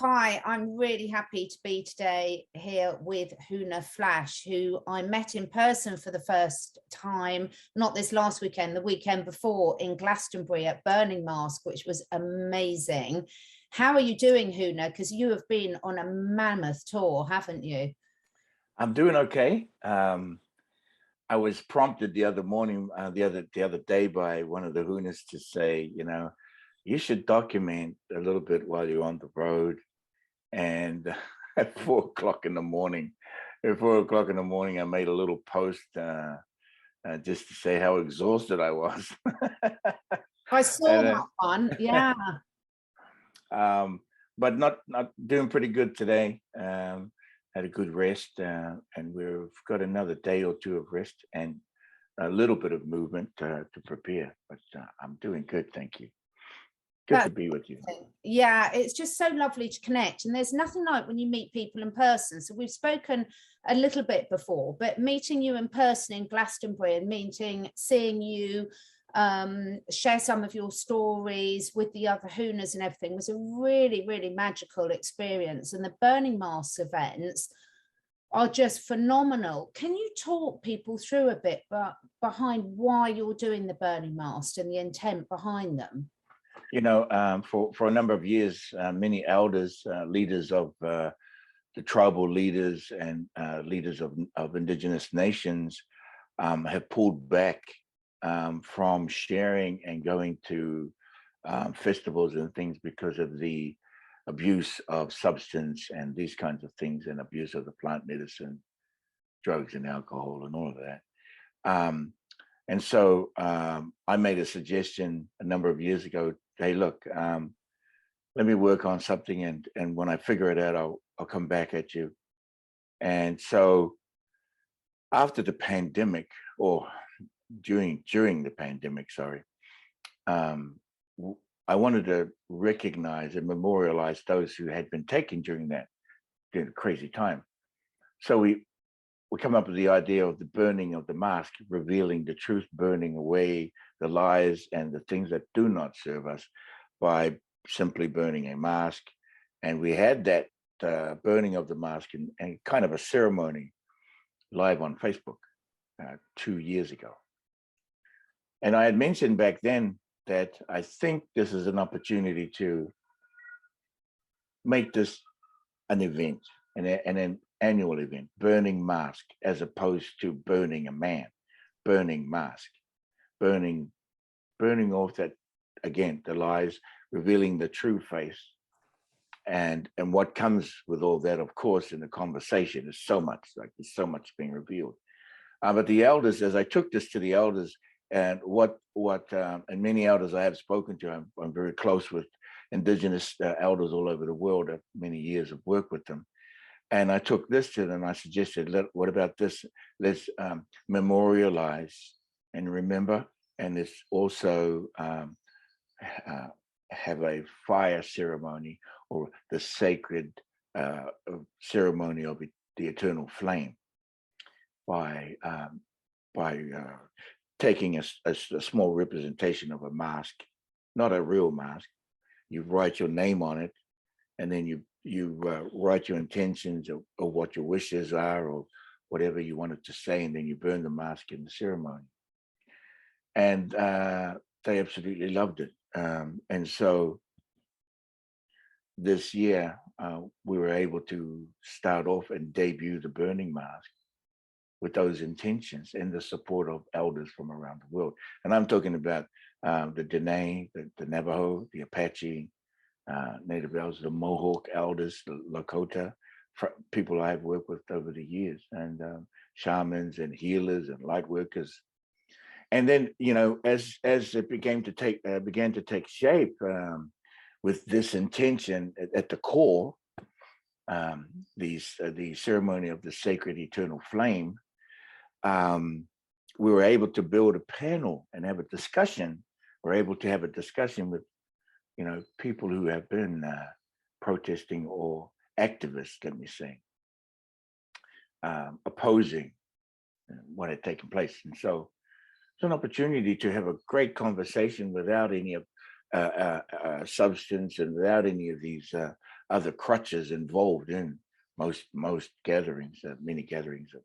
Hi, I'm really happy to be today here with Huna Flash, who I met in person for the first time, not this last weekend, the weekend before in Glastonbury at Burning Mask, which was amazing. How are you doing, Huna? Because you have been on a mammoth tour, haven't you? I'm doing okay. I was prompted the other morning, the other day by one of the Hunas to say, you should document a little bit while you're on the road. And at 4 o'clock in the morning, I made a little post just to say how exhausted I was. I saw and that one, yeah. But not doing pretty good today. Had a good rest, and we've got another day or two of rest and a little bit of movement to prepare. But I'm doing good, thank you. Good to be with you. Yeah, it's just so lovely to connect, and there's nothing like when you meet people in person. So we've spoken a little bit before, but meeting you in person in Glastonbury and seeing you share some of your stories with the other Hunas and everything was a really, really magical experience. And the Burning Mask events are just phenomenal. Can you talk people through a bit behind why you're doing the Burning Mask and the intent behind them? For a number of years, many elders, leaders of the tribal leaders and leaders of indigenous nations have pulled back from sharing and going to festivals and things because of the abuse of substance and these kinds of things, and abuse of the plant medicine, drugs and alcohol and all of that. And so I made a suggestion a number of years ago. Hey, look, let me work on something, and when I figure it out, I'll come back at you. And so after the pandemic, or during the pandemic, sorry, I wanted to recognize and memorialize those who had been taken during that crazy time. So we come up with the idea of the burning of the mask, revealing the truth, burning away the lies and the things that do not serve us by simply burning a mask. And we had that burning of the mask and kind of a ceremony live on Facebook 2 years ago. And I had mentioned back then that I think this is an opportunity to make this an event, an annual event, burning mask, as opposed to burning a man, burning mask, burning off that, again, the lies, revealing the true face. And what comes with all that, of course, in the conversation is so much, like there's so much being revealed. But the elders, as I took this to the elders, and and many elders I have spoken to, I'm very close with indigenous elders all over the world. Many years of work with them. And I took this to them. I suggested, what about this? Let's memorialize and remember. And let's also have a fire ceremony, or the sacred ceremony of the eternal flame, by taking a small representation of a mask, not a real mask. You write your name on it, and then you write your intentions of what your wishes are, or whatever you wanted to say, and then you burn the mask in the ceremony. And they absolutely loved it. And so this year, we were able to start off and debut the burning mask with those intentions and the support of elders from around the world. And I'm talking about the Dene, the Navajo, the Apache, Native elders, the Mohawk elders, the Lakota, people I've worked with over the years, and shamans and healers and light workers. And then, as it began to take shape, with this intention at the core, the ceremony of the sacred eternal flame, we were able to build a panel and have a discussion. We're able to have a discussion with, people who have been protesting, or activists, let me say, opposing what had taken place. And so it's an opportunity to have a great conversation without any of substance and without any of these other crutches involved in most gatherings, many gatherings of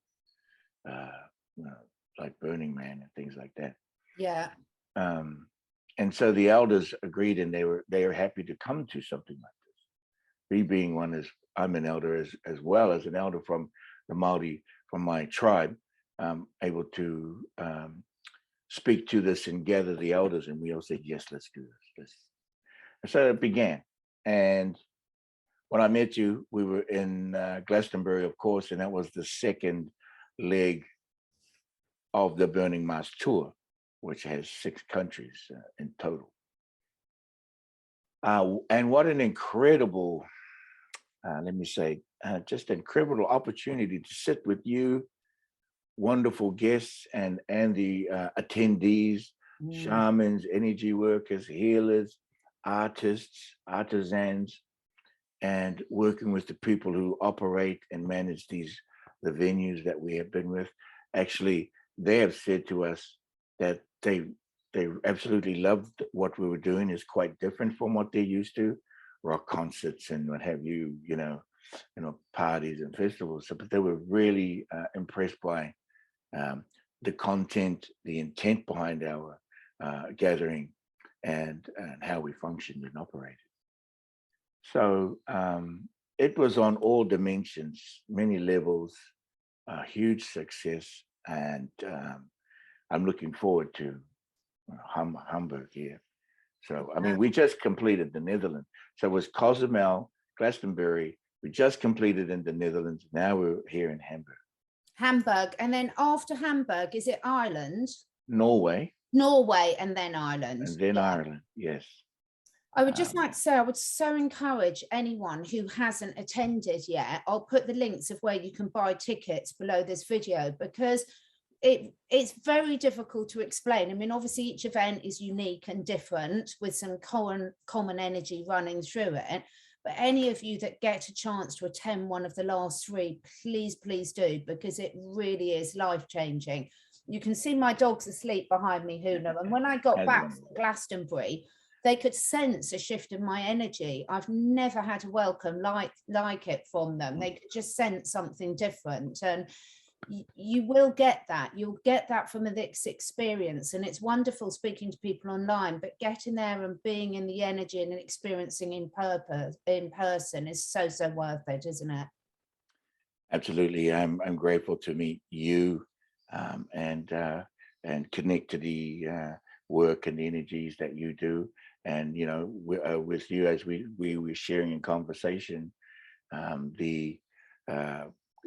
like Burning Man and things like that. Yeah. And so the elders agreed, and they were happy to come to something like this. Me being one, is I'm an elder as well as an elder from the Māori, from my tribe, able to speak to this and gather the elders, and we all said, yes, let's do this. And so it began. And when I met you, we were in Glastonbury, of course, and that was the second leg of the Burning Mars tour, which has 6 countries in total. And what an incredible, let me say, just incredible opportunity to sit with you, wonderful guests, and the attendees, shamans, energy workers, healers, artists, artisans, and working with the people who operate and manage the venues that we have been with. Actually, they have said to us that they absolutely loved what we were doing. Is quite different from what they're used to, rock concerts and what have you, parties and festivals. So, but they were really impressed by the content, the intent behind our gathering, and how we functioned and operated. So it was on all dimensions, many levels, a huge success, and I'm looking forward to Hamburg here. So, I mean, we just completed the Netherlands. So it was Cozumel, Glastonbury. We just completed in the Netherlands. Now we're here in Hamburg. Hamburg. And then after Hamburg, is it Ireland? Norway, and then Ireland. And then Ireland, yes. I would just like to say, I would so encourage anyone who hasn't attended yet. I'll put the links of where you can buy tickets below this video, because it's very difficult to explain. I mean, obviously each event is unique and different with some common energy running through it. But any of you that get a chance to attend one of the last 3, please do, because it really is life-changing. You can see my dog's asleep behind me, Huna. And when I got back from Glastonbury, they could sense a shift in my energy. I've never had a welcome like it from them. They could just sense something different. And you will get that. You'll get that from this experience. And it's wonderful speaking to people online, but getting there and being in the energy and experiencing in person is so worth it, isn't it? Absolutely. I'm grateful to meet you and connect to the work and the energies that you do. And, with you, as we were sharing in conversation, the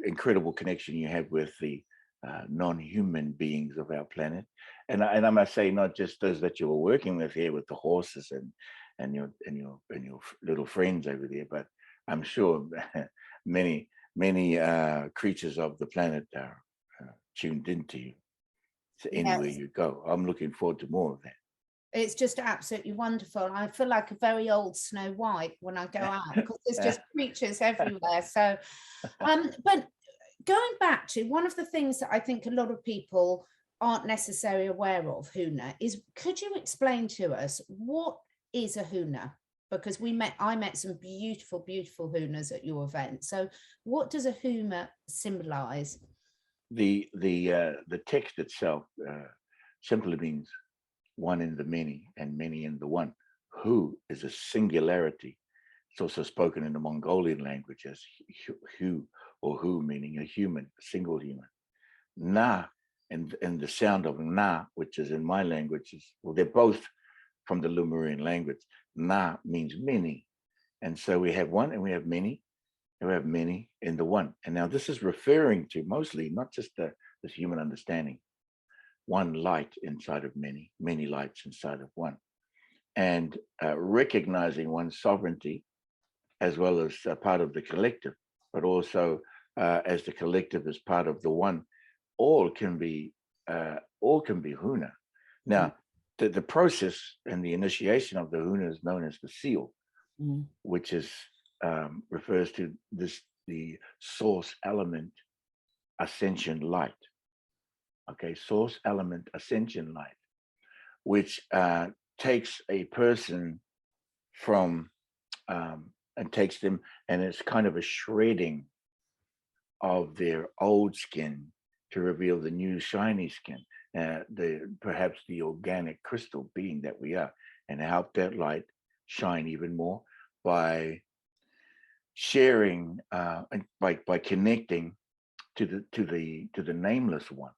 incredible connection you have with the non-human beings of our planet. And I must say, not just those that you were working with here with the horses and your little friends over there, but I'm sure many creatures of the planet are tuned into you. So anywhere you go, I'm looking forward to more of that. It's just absolutely wonderful. I feel like a very old Snow White when I go out, because there's just creatures everywhere. So, but going back to one of the things that I think a lot of people aren't necessarily aware of, Huna, is could you explain to us what is a Huna? Because I met some beautiful Hunas at your event. So what does a Huna symbolize? The text itself simply means one in the many and many in the one. Hu is a singularity. It's also spoken in the Mongolian language as hu, or hu, meaning a human, a single human. Na, and the sound of na, which is in my language, they're both from the Lemurian language. Na means many. And so we have one and we have many, and we have many in the one. And now this is referring to mostly not just this human understanding, one light inside of many, many lights inside of one, and recognizing one's sovereignty as well as part of the collective, but also as the collective is part of the one. All can be Huna. Now, the process and the initiation of the Huna is known as the seal, which is refers to the source element ascension light. Okay, source element ascension light, which takes a person from and takes them, and it's kind of a shredding of their old skin to reveal the new shiny skin, perhaps the organic crystal being that we are, and help that light shine even more by sharing, and by connecting to the nameless one,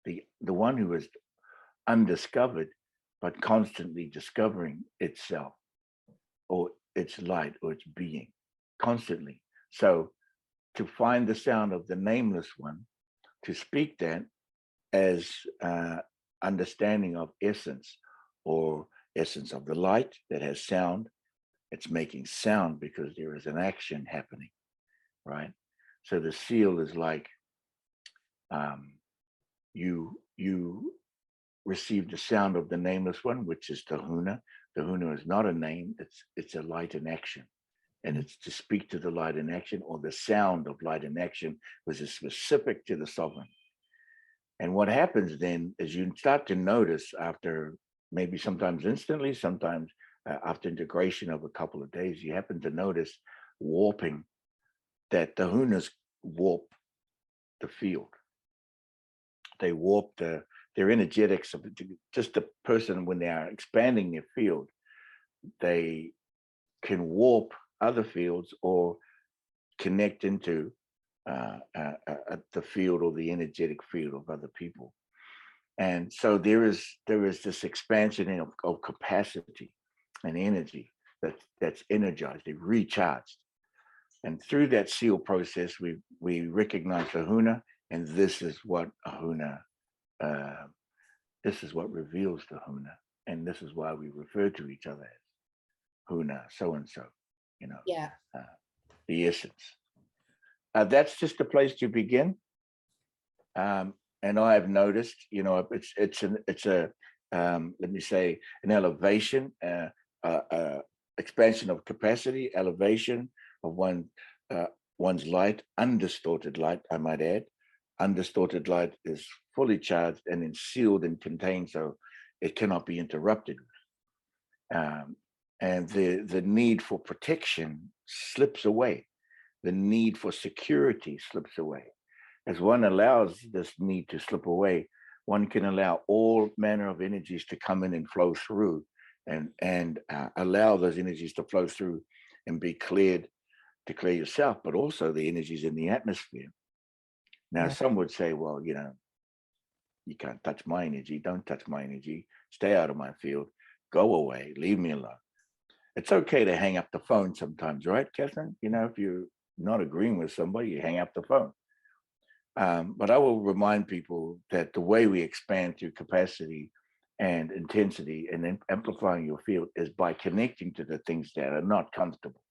the one who is undiscovered but constantly discovering itself or its light or its being constantly. So to find the sound of the nameless one, to speak that as understanding of essence, or essence of the light that has sound. It's making sound because there is an action happening, right? So the seal is like, you receive the sound of the nameless one, which is the Huna. The Huna is not a name, it's a light in action. And it's to speak to the light in action, or the sound of light in action, which is specific to the sovereign. And what happens then is you start to notice, after maybe sometimes instantly, sometimes after integration of a couple of days, you happen to notice warping, that the Hunas warp the field. They warp their energetics of just the person. When they are expanding their field, they can warp other fields or connect into the field or the energetic field of other people. And so there is this expansion of capacity and energy that's energized, they've recharged. And through that seal process, we recognize the Huna, and this is what a Huna, this is what reveals the Huna, and this is why we refer to each other as Huna, so and so, Yeah. The essence. That's just a place to begin. And I've noticed, it's a let me say, an elevation, expansion of capacity, elevation of one's light, undistorted light, I might add. Undistorted light is fully charged and then sealed and contained, so it cannot be interrupted. And the need for protection slips away. The need for security slips away. As one allows this need to slip away, one can allow all manner of energies to come in and flow through, and allow those energies to flow through and be cleared, to clear yourself, but also the energies in the atmosphere. Now, some would say, well, you can't touch my energy. Don't touch my energy. Stay out of my field. Go away. Leave me alone. It's okay to hang up the phone sometimes, right, Catherine? If you're not agreeing with somebody, you hang up the phone. But I will remind people that the way we expand through capacity and intensity and amplifying your field is by connecting to the things that are not comfortable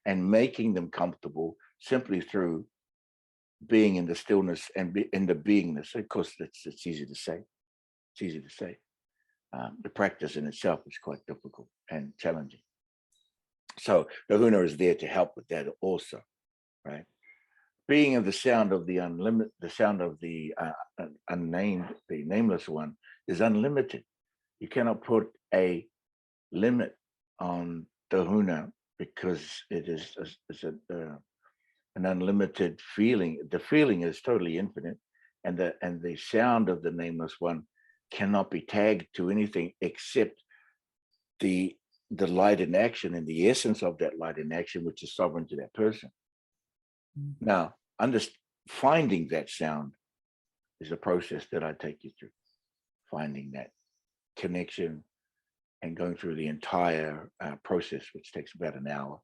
and making them comfortable simply through being in the stillness and in the beingness. Of course, it's easy to say. It's easy to say. The practice in itself is quite difficult and challenging. So the Huna is there to help with that also, right? Being of the sound of the unlimited, the sound of the unnamed, the nameless one is unlimited. You cannot put a limit on the Huna, because it is an unlimited feeling. The feeling is totally infinite, and the sound of the nameless one cannot be tagged to anything except the light in action and the essence of that light in action, which is sovereign to that person. Now, finding that sound is a process that I take you through, finding that connection and going through the entire process, which takes about an hour,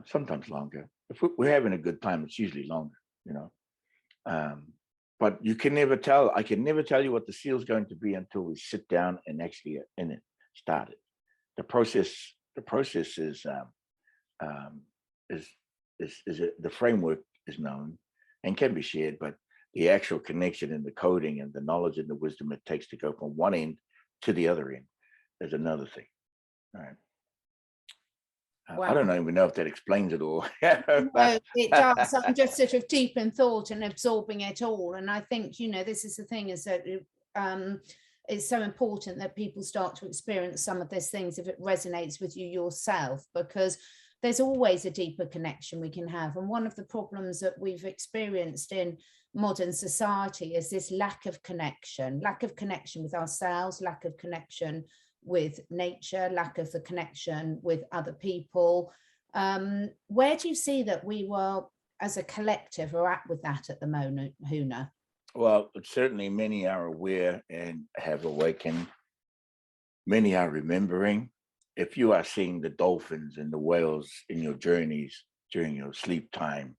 sometimes longer. If we're having a good time, it's usually longer, but you can never tell. I can never tell you what the seal is going to be until we sit down and actually in it, start it. The process is the framework is known and can be shared, but the actual connection and the coding and the knowledge and the wisdom it takes to go from one end to the other end is another thing. All right. Wow. I don't even know if that explains it all. No, it does. I'm just sort of deep in thought and absorbing it all. And I think, this is the thing, is that it's so important that people start to experience some of these things if it resonates with you yourself, because there's always a deeper connection we can have. And one of the problems that we've experienced in modern society is this lack of connection with ourselves, lack of connection with nature, lack of the connection with other people. Where do you see that we were, as a collective, are at with that at the moment, Huna? Well, certainly many are aware and have awakened. Many are remembering. If you are seeing the dolphins and the whales in your journeys during your sleep time,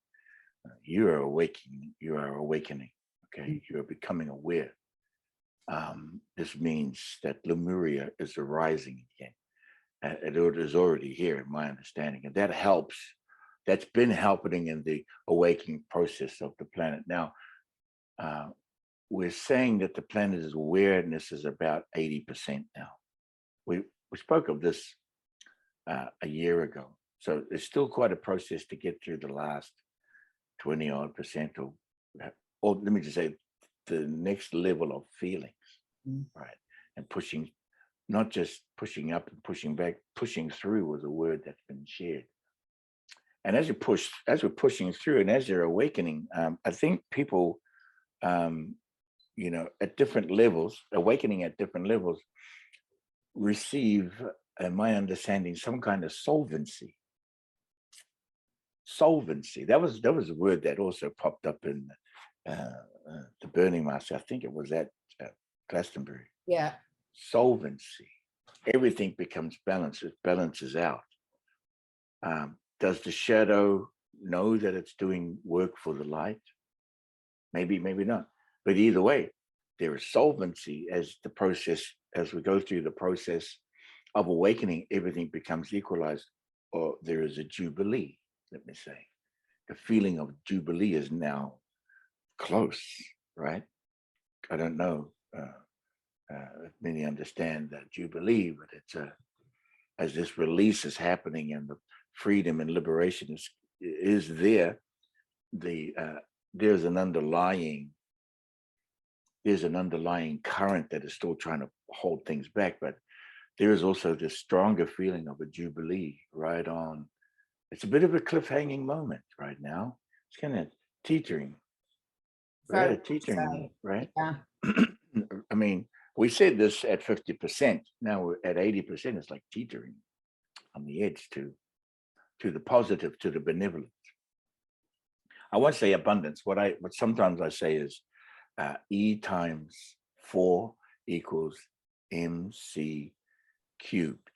you are awakening. You are awakening. Okay, you are becoming aware. This means that Lemuria is arising again. It is already here, in my understanding, and that helps. That's been happening in the awakening process of the planet. Now, we're saying that the planet's awareness is about 80% now. We spoke of this a year ago, so there's still quite a process to get through the last 20-odd%, or let me just say, the next level of feelings, right? And pushing, not just pushing up and pushing back, pushing through was a word that's been shared. And as we're pushing through, and as you're awakening, I think people, at different levels, awakening at different levels, receive, in my understanding, some kind of solvency. Solvency. That was a word that also popped up in the Burning Master. I think it was at Glastonbury. Yeah. Solvency. Everything becomes balanced. It balances out. Does the shadow know that it's doing work for the light? Maybe, maybe not. But either way, there is solvency as we go through the process of awakening, everything becomes equalized, or there is a Jubilee, let me say. The feeling of Jubilee is now close, right? I don't know if many understand that Jubilee, but it's as this release is happening and the freedom and liberation is there, there's an underlying current that is still trying to hold things back, but there is also this stronger feeling of a Jubilee right on. It's a bit of a cliffhanging moment right now. It's kind of teetering. We're at a teetering, right? Yeah. I mean, we said this at 50%. Now we're at 80%. It's like teetering on the edge to the positive, to the benevolent. I won't say abundance. What sometimes I say is E times 4 equals MC cubed,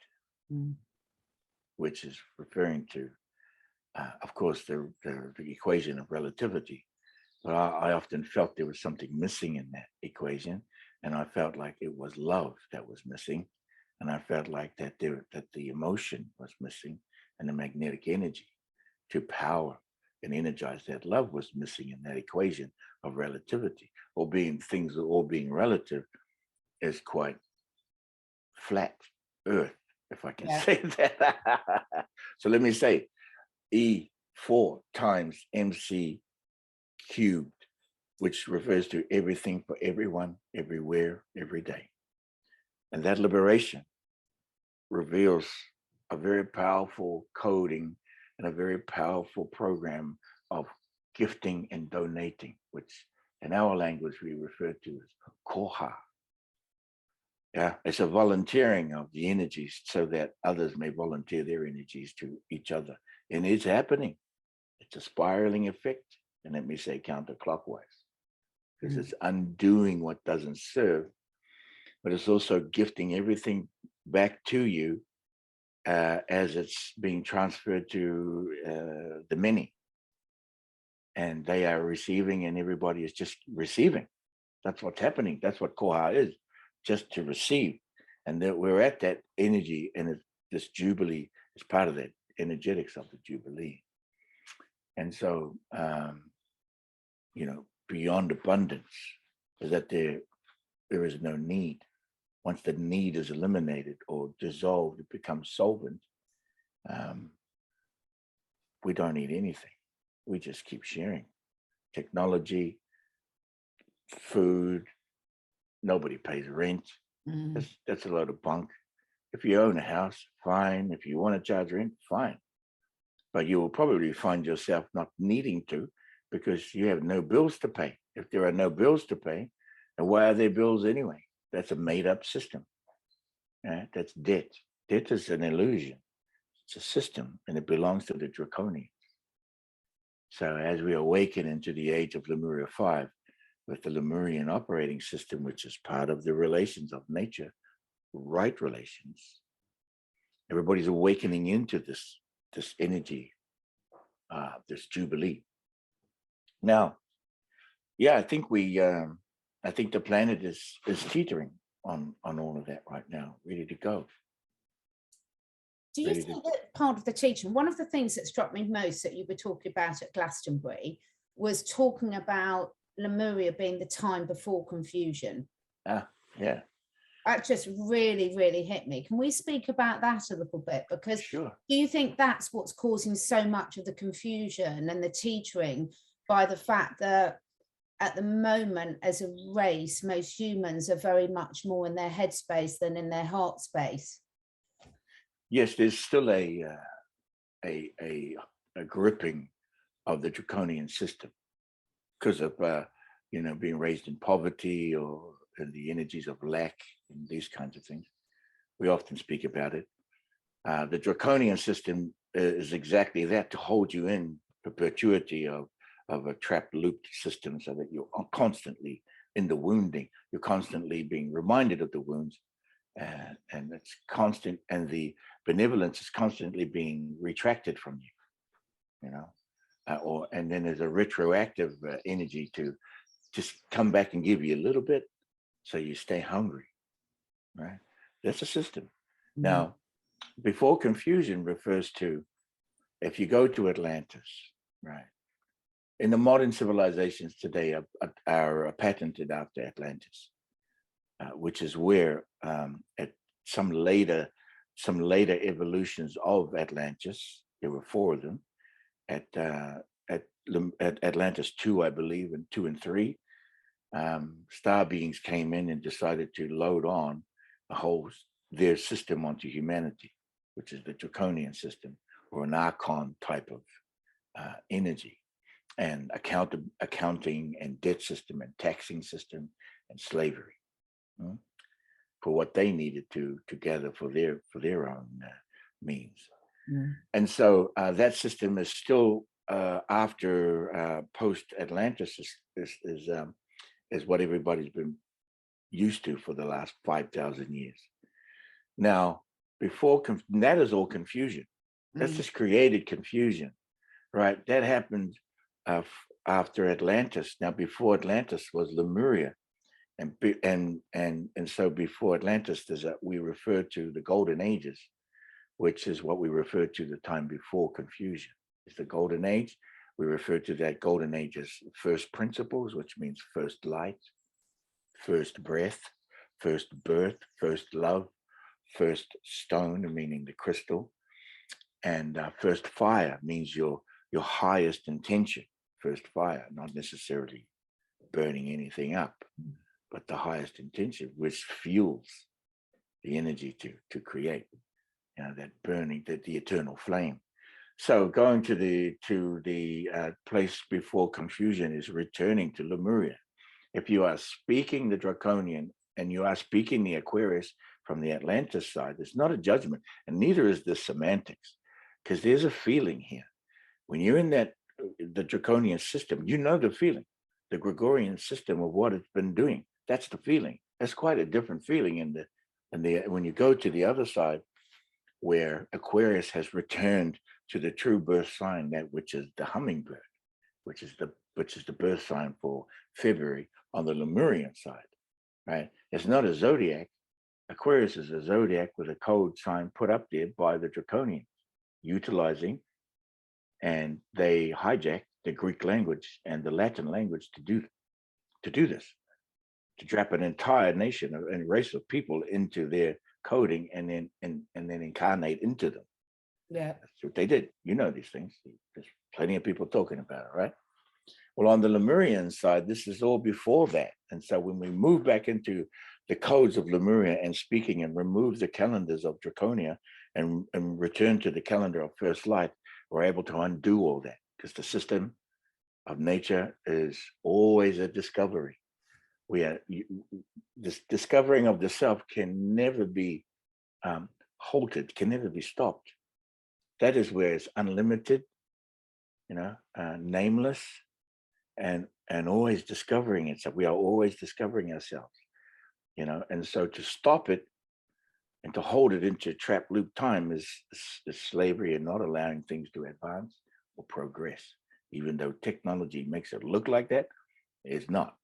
which is referring to, of course, the equation of relativity. But I often felt there was something missing in that equation, and I felt like it was love that was missing, and I felt like that the emotion was missing, and the magnetic energy to power and energize that love was missing in that equation of relativity. Things all being relative is quite flat earth, if I can say that. So let me say E4 times MC cubed, which refers to everything for everyone, everywhere, every day. And that liberation reveals a very powerful coding and a very powerful program of gifting and donating, which in our language we refer to as koha. Yeah, it's a volunteering of the energies so that others may volunteer their energies to each other. And it's happening. It's a spiraling effect. And let me say counterclockwise, because it's undoing what doesn't serve, but it's also gifting everything back to you as it's being transferred to the many. And they are receiving, and everybody is just receiving. That's what's happening. That's what koha is, just to receive. And that we're at that energy, and this Jubilee is part of that energetics of the Jubilee. And so, beyond abundance is that there is no need. Once the need is eliminated or dissolved, it becomes solvent. We don't need anything. We just keep sharing. Technology, food, nobody pays rent. That's a load of bunk. If you own a house, fine. If you want to charge rent, fine. but you will probably find yourself not needing to because you have no bills to pay. If there are no bills to pay, and why are there bills anyway? That's a made-up system. That's debt. Debt is an illusion. It's a system, and it belongs to the draconian. So as we awaken into the age of Lemuria 5, with the Lemurian operating system, which is part of the relations of nature, right relations, everybody's awakening into this energy, this Jubilee. Now, yeah, I think I think the planet is teetering on all of that right now, ready to go. Do you think that part of the teaching, one of the things that struck me most that you were talking about at Glastonbury was talking about Lemuria being the time before confusion? Yeah. That just really, really hit me. Can we speak about that a little bit? Because sure. Do you think that's what's causing so much of the confusion and the teetering, by the fact that at the moment, as a race, most humans are very much more in their head space than in their heart space? Yes, there's still a gripping of the draconian system because of being raised in poverty or in the energies of lack and these kinds of things. We often speak about it. The draconian system is exactly that, to hold you in perpetuity of a trapped looped system, so that you're constantly in the wounding. You're constantly being reminded of the wounds, and it's constant, and the benevolence is constantly being retracted from you, and then there's a retroactive energy to just come back and give you a little bit, so you stay hungry, right? That's a system. Mm-hmm. Now, before confusion refers to, if you go to Atlantis, right? In the modern civilizations today are patented after Atlantis, which is where at some later evolutions of Atlantis, there were 4 of them, at Atlantis 2, I believe, and 2 and 3, star beings came in and decided to load on their system onto humanity, which is the draconian system, or an archon type of energy, and accounting and debt system and taxing system and slavery, for what they needed to gather for their own means. And so that system is still after post Atlantis is what everybody's been used to for the last 5,000 years. Now, that is all confusion. That's just created confusion, right? That happened after Atlantis. Now, before Atlantis was Lemuria, and so before Atlantis, we refer to the Golden Ages, which is what we refer to the time before confusion. It's the Golden Age. We refer to that Golden Age as first principles, which means first light, first breath, first birth, first love, first stone, meaning the crystal, and first fire means your highest intention. First fire, not necessarily burning anything up, but the highest intention, which fuels the energy to create, that burning, the eternal flame. So going to the place before confusion is returning to Lemuria. If you are speaking the draconian and you are speaking the Aquarius from the Atlantis side, it's not a judgment, and neither is the semantics, because there's a feeling here. When you're in the draconian system, you know the feeling, the Gregorian system of what it's been doing. That's the feeling. That's quite a different feeling when you go to the other side, where Aquarius has returned to the true birth sign, that which is the hummingbird, which is the birth sign for February on the Lemurian side, right? It's not a zodiac. Aquarius is a zodiac with a code sign put up there by the draconians, utilizing, and they hijacked the Greek language and the Latin language to do this, to trap an entire nation and race of people into their coding and then incarnate into them. Yeah, that's what they did. You know these things. There's plenty of people talking about it, right? Well, on the Lemurian side, this is all before that. And so when we move back into the codes of Lemuria and speaking, and remove the calendars of Draconia and return to the calendar of first light, we're able to undo all that, because the system of nature is always a discovery. This discovering of the self can never be halted, can never be stopped. That is where it's unlimited, nameless, and always discovering itself. We are always discovering ourselves, and so to stop it and to hold it into trap loop time is slavery, and not allowing things to advance or progress. Even though technology makes it look like that, it's not.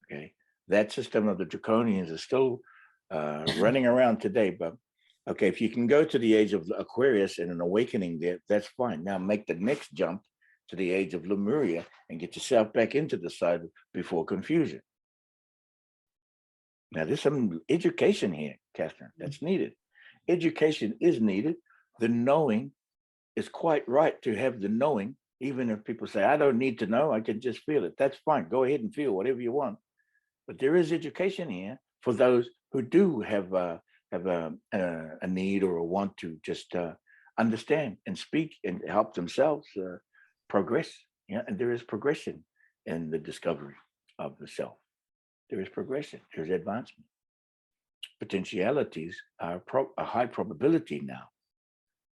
Okay, that system of the draconians is still running around today. But okay, if you can go to the age of Aquarius and an awakening there, that's fine. Now make the next jump to the age of Lemuria and get yourself back into the side before confusion. Now there's some education here, Catherine, that's needed. Education is needed. The knowing is quite right to have the knowing, even if people say, I don't need to know, I can just feel it. That's fine. Go ahead and feel whatever you want. But there is education here for those who do have a need or a want to just understand and speak and help themselves progress. Yeah, and there is progression in the discovery of the self. There is progression. There's advancement. Potentialities are a high probability now.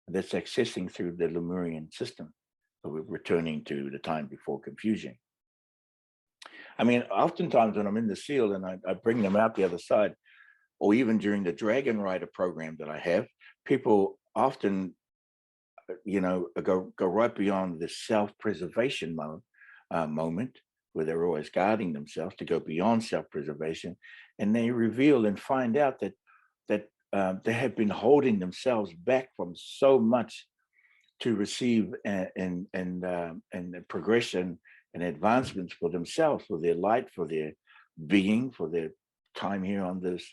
That's accessing through the Lemurian system. But we're returning to the time before confusion. I mean, oftentimes when I'm in the field and I bring them out the other side, or even during the Dragon Rider program that I have, people often, go right beyond the self-preservation moment, where they're always guarding themselves, to go beyond self-preservation, and they reveal and find out that they have been holding themselves back from so much to receive and progression and advancements for themselves, for their light, for their being, for their time here on this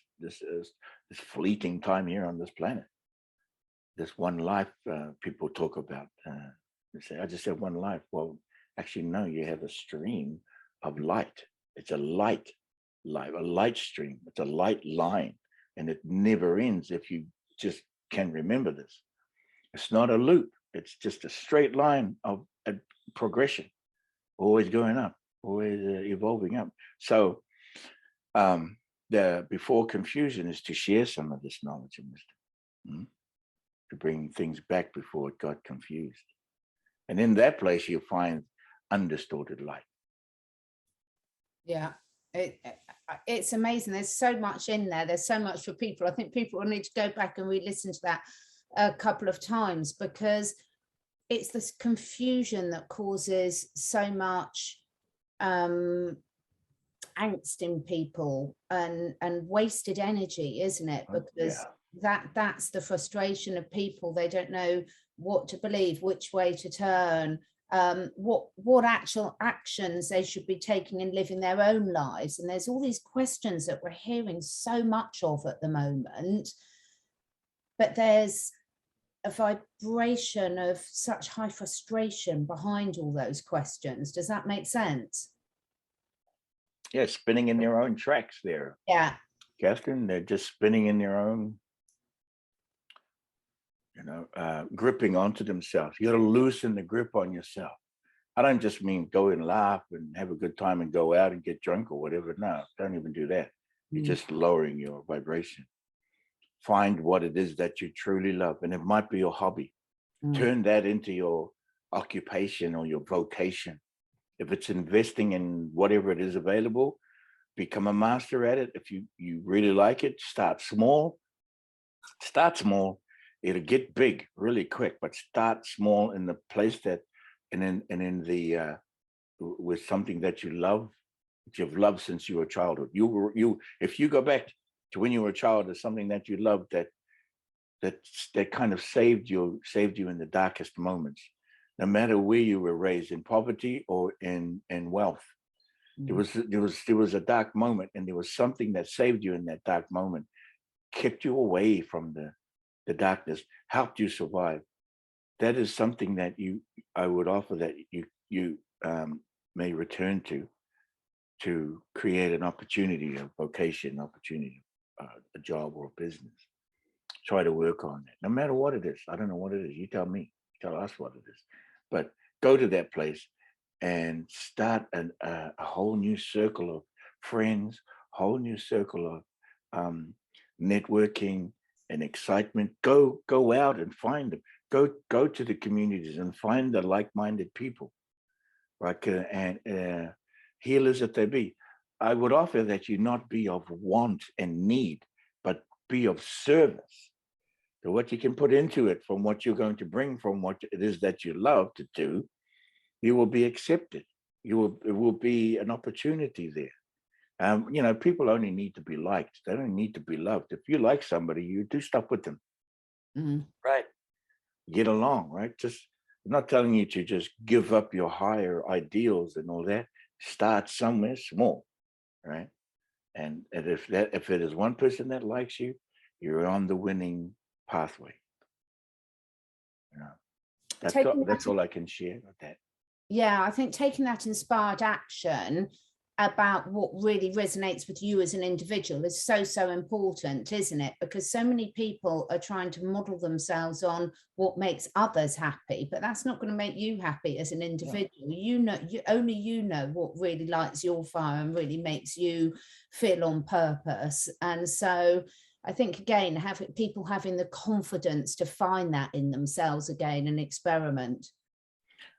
fleeting time here on this planet. This one life people talk about. They say, I just said one life. Well, actually, no, you have a stream of light. It's a light stream. It's a light line, and it never ends if you just can remember this. It's not a loop. It's just a straight line of progression, always going up, always evolving up. So the before confusion is to share some of this knowledge and wisdom, to bring things back before it got confused. And in that place, you'll find undistorted light. Yeah, it's amazing. There's so much in there. There's so much for people. I think people will need to go back and re-listen to that a couple of times, because it's this confusion that causes so much angst in people and wasted energy, isn't it? Because that's the frustration of people. They don't know what to believe, which way to turn, what actual actions they should be taking and living their own lives. And there's all these questions that we're hearing so much of at the moment, but there's a vibration of such high frustration behind all those questions. Does that make sense? Yeah, spinning in their own tracks there. Yeah, Catherine, they're just spinning in their own, gripping onto themselves. You got to loosen the grip on yourself. I don't just mean go and laugh and have a good time and go out and get drunk or whatever. No, don't even do that. You're just lowering your vibration. Find what it is that you truly love, and it might be your hobby. Turn that into your occupation or your vocation. If it's investing in whatever it is available, become a master at it. If you really like it, start small. It'll get big really quick, but start small in the place that, and in the with something that you love, that you've loved since you were a childhood. If you go back to when you were a child, there's something that you loved that kind of saved you in the darkest moments, no matter where you were raised, in poverty or in wealth. There was a dark moment, and there was something that saved you in that dark moment, kept you away from the darkness, helped you survive. That is something that I would offer that you may return to create an opportunity, a vocation, opportunity, a job or a business. Try to work on it, no matter what it is. I don't know what it is. You tell me. tell us what it is. But go to that place and start a whole new circle of friends, whole new circle of networking and excitement. Go out and find them. Go to the communities and find the like-minded people, right? And healers that they be. I would offer that you not be of want and need, but be of service. So what you can put into it from what you're going to bring from what it is that you love to do, you will be accepted. It will be an opportunity there. People only need to be liked. They don't need to be loved. If you like somebody, you do stuff with them, right? Get along, right? I'm not telling you to just give up your higher ideals and all that. Start somewhere small, right? And if it is one person that likes you, you're on the winning pathway. That's all I can share with that. Yeah, I think taking that inspired action about what really resonates with you as an individual is so important, isn't it? Because so many people are trying to model themselves on what makes others happy, but that's not going to make you happy as an individual. Yeah. Only you know what really lights your fire and really makes you feel on purpose. And so I think, again, people having the confidence to find that in themselves again and experiment.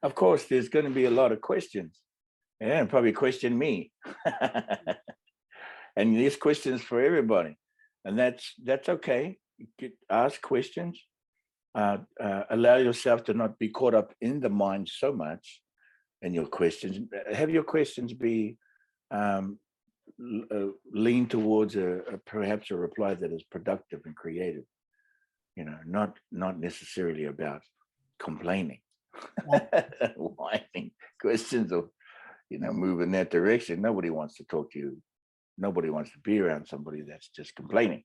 Of course, there's going to be a lot of questions. Yeah, and probably question me. And there's questions for everybody. And that's okay. You could ask questions. Allow yourself to not be caught up in the mind so much in your questions. Have your questions be lean towards perhaps a reply that is productive and creative. Not necessarily about complaining, whining questions, or move in that direction. Nobody wants to talk to you. Nobody wants to be around somebody that's just complaining.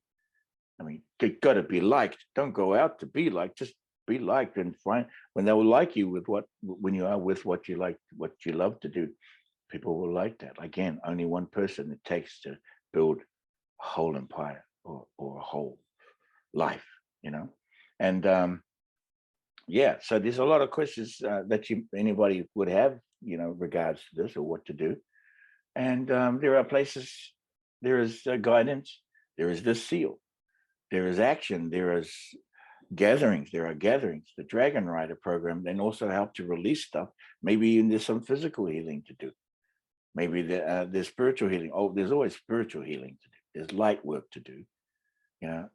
I mean, you got to be liked. Don't go out to be liked. Just be liked, and find when they will like you when you are with what you like, what you love to do. People will like that. Again, only one person it takes to build a whole empire or a whole life, And so there's a lot of questions that anybody would have, regards to this or what to do. And there are places, there is guidance, there is the seal, there is action, there is gatherings, the Dragon Rider program, and also help to release stuff. Maybe there's some physical healing to do. Maybe there's spiritual healing. Oh, there's always spiritual healing to do. There's light work to do.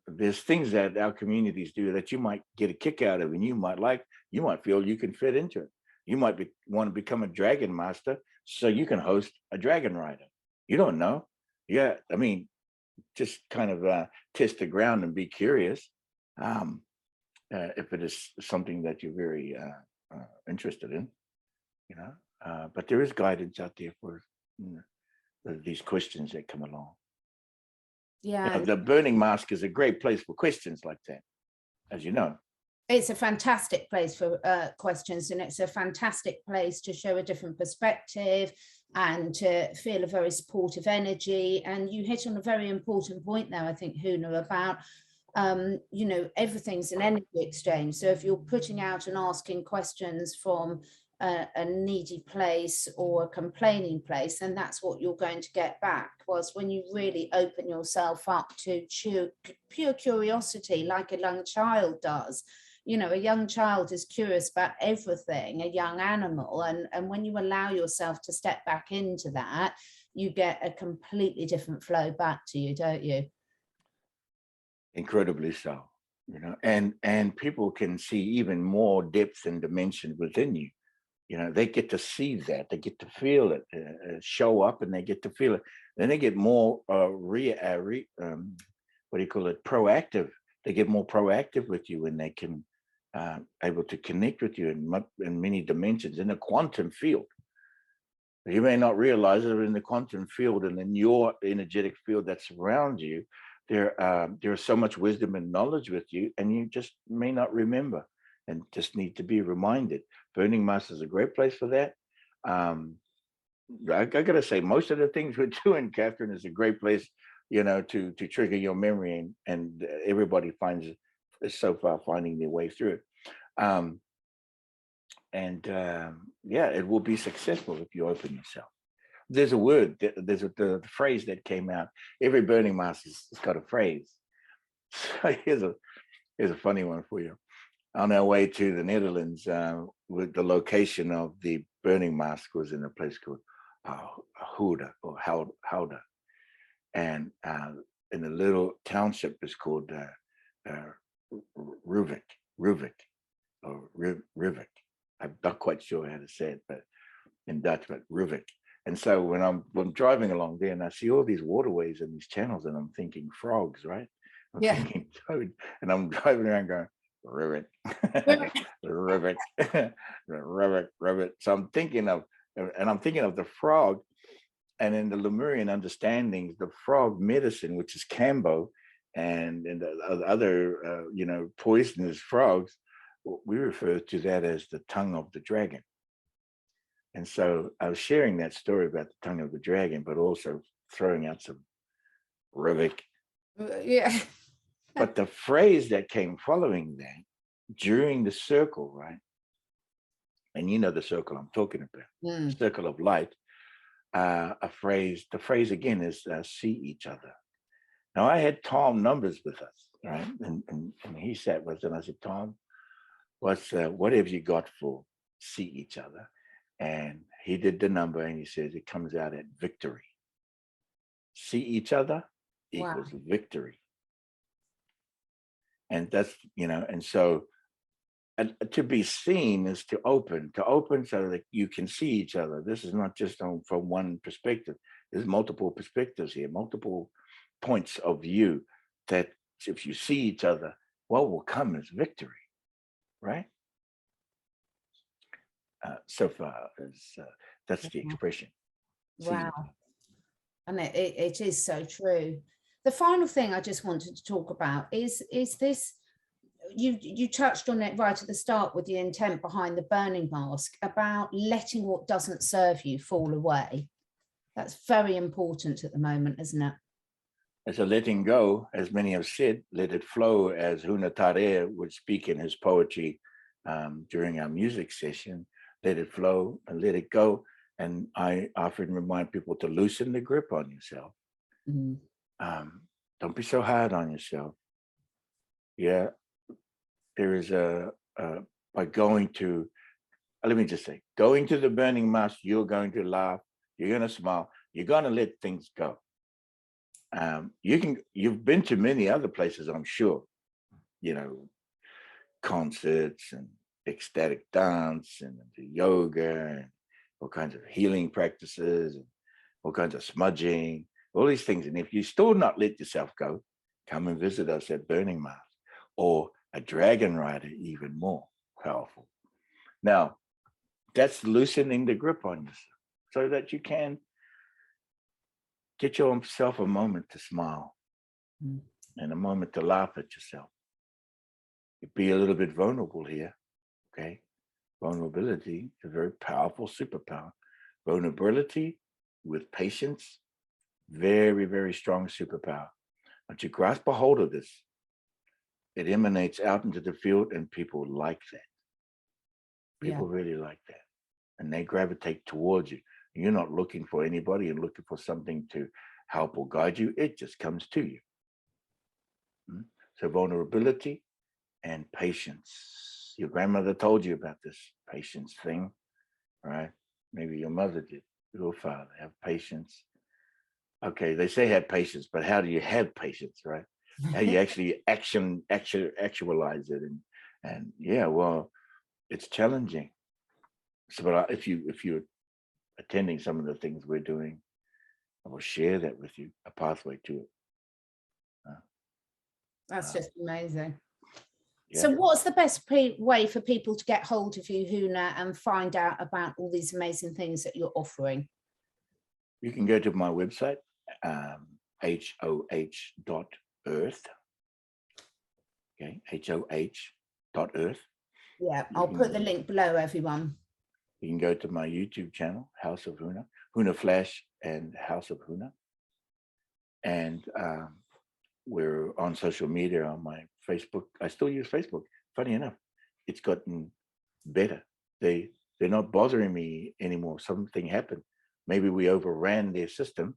There's things that our communities do that you might get a kick out of, and you might feel you can fit into it. You might want to become a dragon master so you can host a dragon rider. You don't know. Yeah, I mean, just kind of test the ground and be curious. If it is something that you're very interested in, but there is guidance out there for these questions that come along. Yeah, the Burning Mask is a great place for questions like that, as you know. It's a fantastic place for questions, and it's a fantastic place to show a different perspective and to feel a very supportive energy. And you hit on a very important point there, I think, Huna, about everything's an energy exchange. So if you're putting out and asking questions from a needy place or a complaining place, then that's what you're going to get back. Whilst when you really open yourself up to pure curiosity, like a young child does, a young child is curious about everything, a young animal, and when you allow yourself to step back into that, you get a completely different flow back to you, don't you? Incredibly so, and people can see even more depth and dimension within you. They get to see that, they get to feel it show up, and they get to feel it. Then they get more proactive. They get more proactive with you, and they can able to connect with you in many dimensions in the quantum field. You may not realize it, but in the quantum field and in your energetic field that surrounds you, there is so much wisdom and knowledge with you, and you just may not remember and just need to be reminded. Burning Mask is a great place for that. I got to say, most of the things we're doing, Catherine, is a great place, to trigger your memory, and everybody is so far finding their way through it. And yeah, it will be successful if you open yourself. There's a word, there's the phrase that came out. Every burning mask has got a phrase. So here's a funny one for you. On our way to the Netherlands, with the location of the burning mask was in a place called Huna or Houda, and in a little township is called Ruvik, or Rivik. I'm not quite sure how to say it, but in Dutch, but Ruvik. And so when I'm driving along there and I see all these waterways and these channels, and I'm thinking frogs, right? I'm thinking toad, and I'm driving around going, rivet, rivet, rivet. So I'm thinking of the frog, and in the Lemurian understandings, the frog medicine, which is Cambo, and the other, poisonous frogs, we refer to that as the tongue of the dragon. And so I was sharing that story about the tongue of the dragon, but also throwing out some Rivik. Yeah. But the phrase that came following that during the circle, right? And you know the circle I'm talking about, circle of light. The phrase again is see each other. Now I had Tom Numbers with us, right? And he sat with us, and I said, Tom, what have you got for see each other? And he did the number, and he says it comes out at victory. See each other equals victory. And that's, and so to be seen is to open so that you can see each other. This is not just from one perspective. There's multiple perspectives here, multiple points of view, that if you see each other, what will come is victory, right? So far, that's the expression. Wow. And it is so true. The final thing I just wanted to talk about is this. You touched on it right at the start with the intent behind the burning mask, about letting what doesn't serve you fall away. That's very important at the moment, isn't it? It's a letting go, as many have said, let it flow, as Huna would speak in his poetry during our music session. Let it flow and let it go. And I often remind people to loosen the grip on yourself. Don't be so hard on yourself. Yeah, there is by going to, let me just say, going to the burning mask, you're going to laugh, you're going to smile, you're going to let things go. You've been to many other places, I'm sure, concerts and ecstatic dance and yoga and all kinds of healing practices and all kinds of smudging, all these things. And if you still not let yourself go, come and visit us at Burning Mask, or a dragon rider, even more powerful. Now, that's loosening the grip on yourself so that you can get yourself a moment to smile and a moment to laugh at yourself. Be a little bit vulnerable here, okay? Vulnerability is a very powerful superpower. Vulnerability with patience, very, very strong superpower. Once you grasp a hold of this, it emanates out into the field, and people like that. People really like that. And they gravitate towards you. You're not looking for anybody and looking for something to help or guide you. It just comes to you. So vulnerability and patience. Your grandmother told you about this patience thing, right? Maybe your mother did, your father. Have patience. Okay, they say have patience, but how do you have patience, right? How do you actually actualize it? And yeah, well, it's challenging. So, but if you're attending some of the things we're doing, I will share that with you, a pathway to it. That's just amazing. Yeah. So what's the best way for people to get hold of you, Huna, and find out about all these amazing things that you're offering? You can go to my website, hoh.earth. Okay, hoh.earth. Yeah, I'll put the link below, everyone. You can go to my YouTube channel, House of Huna, Huna Flash and House of Huna. And we're on social media, on my Facebook. I still use Facebook. Funny enough, it's gotten better. they're not bothering me anymore. Something happened. Maybe we overran their system.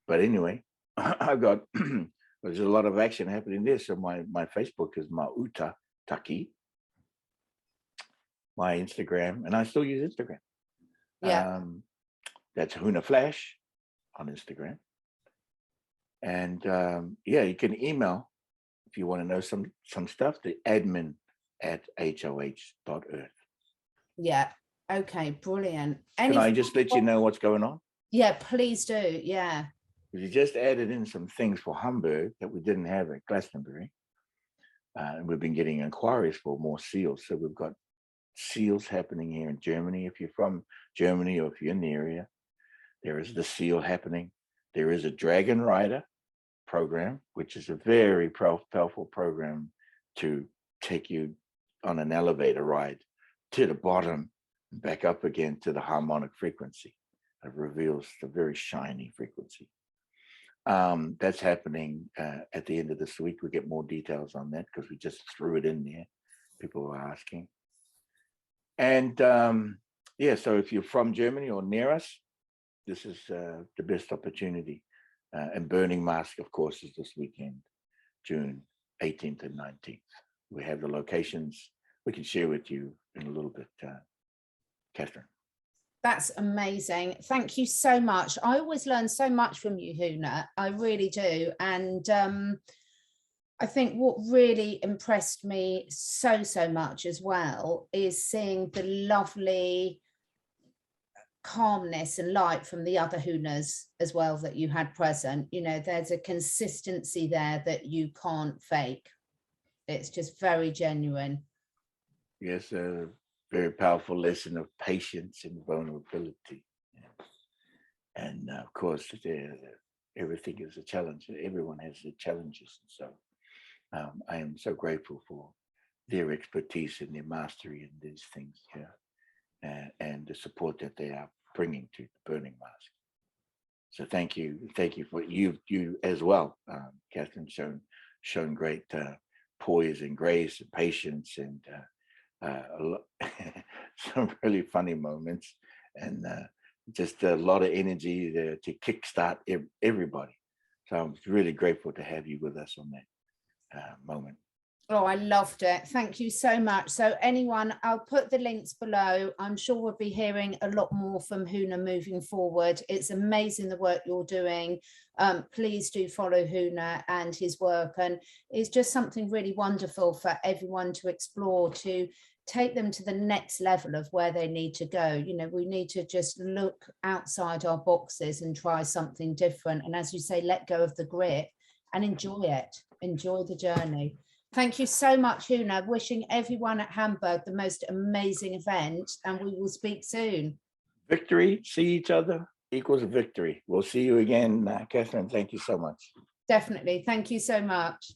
But anyway, I've got, there's a lot of action happening there. So my Facebook is Mauta Taki, my Instagram, and I still use Instagram. Yeah. That's Huna Flash on Instagram. And yeah, you can email if you want to know some stuff, the admin@hoh.earth. Yeah. Okay, brilliant. Can I just let you know what's going on? Yeah, please do. Yeah. We just added in some things for Hamburg that we didn't have at Glastonbury. And we've been getting inquiries for more seals. So we've got seals happening here in Germany. If you're from Germany or if you're in the area, there is the seal happening. There is a Dragon Rider program, which is a very powerful program to take you on an elevator ride to the bottom and back up again to the harmonic frequency. It reveals the very shiny frequency. That's happening at the end of this week. We get more details on that because we just threw it in there. People were asking. And yeah, so if you're from Germany or near us, this is the best opportunity. And Burning Mask, of course, is this weekend, June 18th and 19th. We have the locations we can share with you in a little bit, Catherine. That's amazing. Thank you so much. I always learn so much from you, Huna. I really do. And I think what really impressed me so much as well is seeing the lovely calmness and light from the other Hunas as well that you had present. You know, there's a consistency there that you can't fake. It's just very genuine. Yes, a very powerful lesson of patience and vulnerability. And of course, everything is a challenge. Everyone has their challenges. And so I am so grateful for their expertise and their mastery in these things here, and the support that they are bringing to the Burning Mask. So thank you for you as well, Catherine. Shown great poise and grace and patience, and some really funny moments, and just a lot of energy to kickstart everybody. So I'm really grateful to have you with us on that moment. Oh, I loved it. Thank you so much. So anyone, I'll put the links below. I'm sure we'll be hearing a lot more from Huna moving forward. It's amazing the work you're doing. Please do follow Huna and his work. And it's just something really wonderful for everyone to explore, to take them to the next level of where they need to go. You know, we need to just look outside our boxes and try something different. And as you say, let go of the grit and enjoy it. Enjoy the journey. Thank you so much, Huna. Wishing everyone at Hamburg the most amazing event, and we will speak soon. Victory, see each other equals victory. We'll see you again, Catherine. Thank you so much. Definitely. Thank you so much.